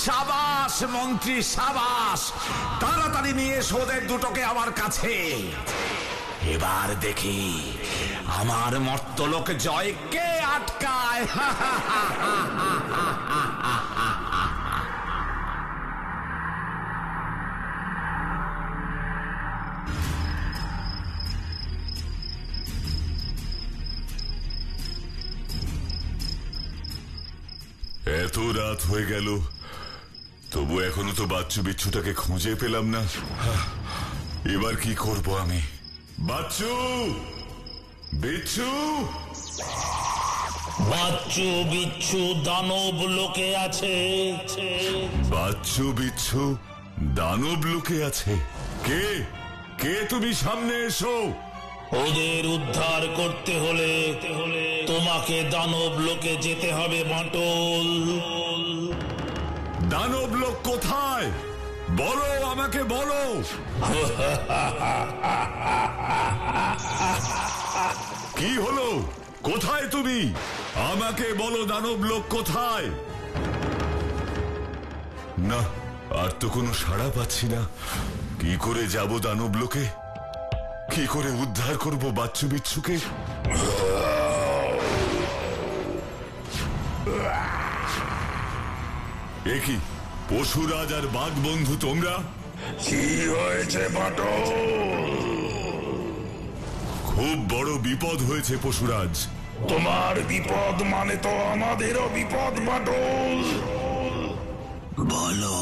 সাবাস মন্ত্রী, সাবাস। তাড়াতাড়ি নিয়ে এসো ওদের দুটোকে আমার কাছে। এবার দেখি আমার মর্তলোক জয় কে আটকায়। এত রাত হয়ে গেল, তবু এখনো তো বাচ্চু বিচ্ছুটাকে খুঁজে পেলাম না। এবার কি করব আমি? বাচ্চু, বিচ্ছু, বাচ্চু বিচ্ছু দানব লোকে আছে। বাচ্চু বিচ্ছু দানব লোকে আছে? কে কে তুমি? সামনে এসো। ওদের উদ্ধার করতে হলে তোমাকে দানব লোকে যেতে হবে বাঁটল। দানব লোক কোথায়? বলো, আমাকে বলো। কি হলো? কোথায় তুমি? আমাকে বলো, দানব লোক কোথায়? না, আর তো কোনো সাড়া পাচ্ছি না। কি করে যাব দানব লোকে? কি করে উদ্ধার করব বাচ্চু বিচ্ছুকে? এ কি, পশুরাজ আর বাঘ বন্ধু তোমরা? কি হয়েছে বাটল? খুব বড় বিপদ হয়েছে পশুরাজ। তোমার বিপদ মানে তো আমাদেরও বিপদ বাটল। বলো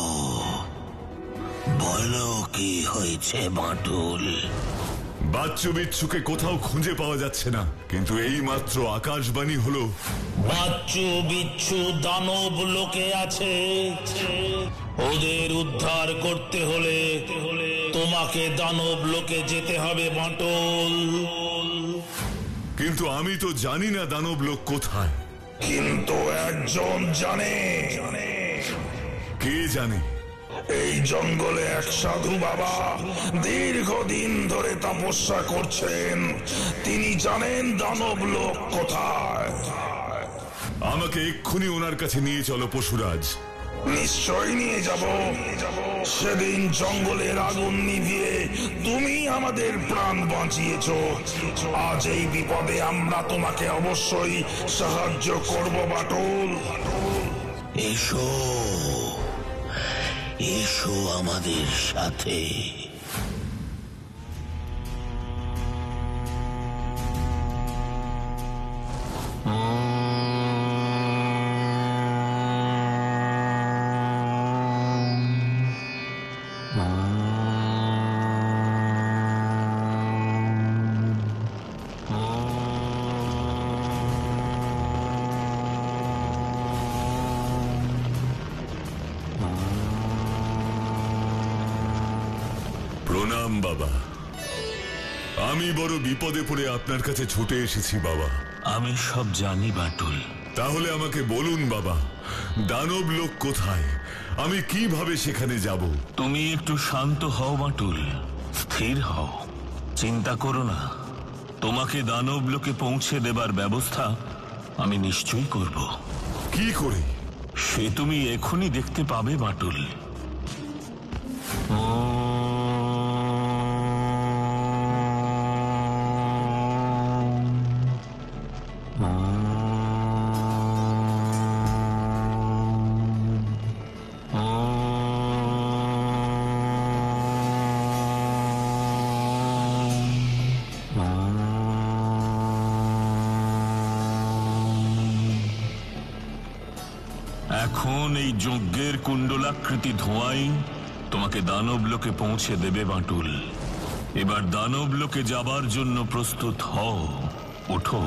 বলো কি হয়েছে বাঁটল? বাচ্চু বিচ্ছুকে কোথাও খুঁজে পাওয়া যাচ্ছে না, কিন্তু এই মাত্র আকাশবাণী হলো বাচ্চু বিচ্ছু দানব লোকে আছে। ওদের উদ্ধার করতে হলে তোমাকে দানব লোকে যেতে হবে বাঁটল। কিন্তু আমি তো জানি না দানব লোক কোথায়। কিন্তু একজন জানে। কে জানে? এই জঙ্গলে এক সাধু বাবা দীর্ঘদিন ধরে তপস্যা করছেন। তিনি জানেন দানব লোক কোথায়। আমাকে এক্ষুনি ওনার কাছে নিয়ে চলো পশুরাজ। নিশ্চয়ই নিয়ে যাব। সেদিন জঙ্গলের আগুন নিভিয়ে তুমি আমাদের প্রাণ বাঁচিয়েছ। আজ এই বিপদে আমরা তোমাকে অবশ্যই সাহায্য করব বাটল। এসো এসো আমাদের সাথে। প্রণাম বাবা। আমি বড় বিপদে পড়ে আপনার কাছে ছুটে এসেছি বাবা। আমি সব জানি বাটুল। তাহলে আমাকে বলুন বাবা, দানব লোক কোথায়? আমি কিভাবে সেখানে যাব? তুমি একটু শান্ত হও বাটুল, স্থির হও, চিন্তা করো না। তোমাকে দানব লোকে পৌঁছে দেবার ব্যবস্থা আমি নিশ্চয়ই করব। কি করে? সে তুমি এখনই দেখতে পাবে বাটুল। এখন এই যজ্ঞের কুণ্ডলাকৃতি ধোঁয়াই তোমাকে দানব লোকে পৌঁছে দেবে বাটুল। এবার দানব লোকে যাবার জন্য প্রস্তুত হও। ওঠো।